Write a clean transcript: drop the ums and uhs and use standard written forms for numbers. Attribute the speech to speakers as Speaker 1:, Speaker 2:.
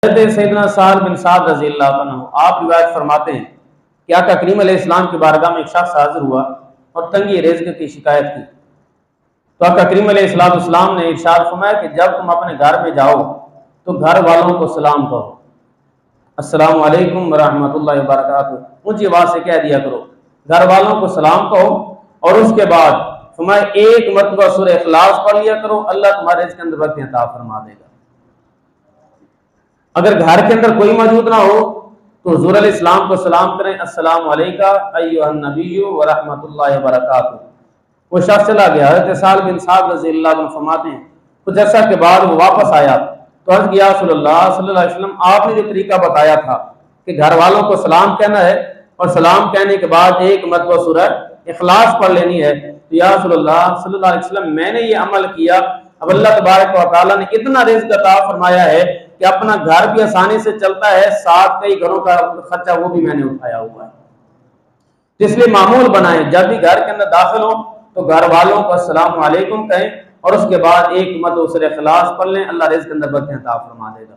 Speaker 1: حضرت سیدنا سہل بن سعد رضی اللہ عنہ آپ روایت فرماتے ہیں کہ آقا کریم علیہ السلام کی بارگاہ میں ایک شخص حاضر ہوا اور تنگی رزق کی شکایت کی، تو آقا کریم علیہ السلام نے ارشاد فرمایا کہ جب تم اپنے گھر میں جاؤ تو گھر والوں کو سلام کہو، السلام علیکم ورحمۃ اللہ وبرکاتہ، اونچی آواز سے کہہ دیا کرو، گھر والوں کو سلام کہو، اور اس کے بعد فرمایا ایک مرتبہ سورہ اخلاص پڑھ لیا کرو، اللہ تمہارے رزق کے اندر برکت عطا فرما دے گا۔ اگر گھر کے اندر کوئی موجود نہ ہو تو حضور علیہ السلام کو سلام کریں، السلام علیکم ایھا النبی ورحمۃ اللہ وبرکاتہ۔ وہ شخص چلا گیا، حضرت سہل بن سعد رضی اللہ عنہ فرماتے ہیں کچھ عرصہ کے بعد وہ واپس آیا تو عرض کیا رسول اللہ صلی اللہ علیہ وسلم، آپ نے جو طریقہ بتایا تھا کہ گھر والوں کو سلام کہنا ہے اور سلام کہنے کے بعد ایک مرتبہ سورہ اخلاص پڑھ لینی ہے، تو یا رسول اللہ صلی اللہ علیہ وسلم میں نے یہ عمل کیا، اب اللہ تبارک و تعالیٰ نے اتنا رزق عطا فرمایا ہے کہ اپنا گھر بھی آسانی سے چلتا ہے، ساتھ کئی گھروں کا خرچہ وہ بھی میں نے اٹھایا ہوا ہے۔ اس لیے معمول بنائیں جب بھی گھر کے اندر داخل ہوں تو گھر والوں کو السلام علیکم کہیں اور اس کے بعد ایک مرتبہ سورہ اخلاص پڑھ لیں، اللہ رزق کے اندر برکت عطا فرما دے گا۔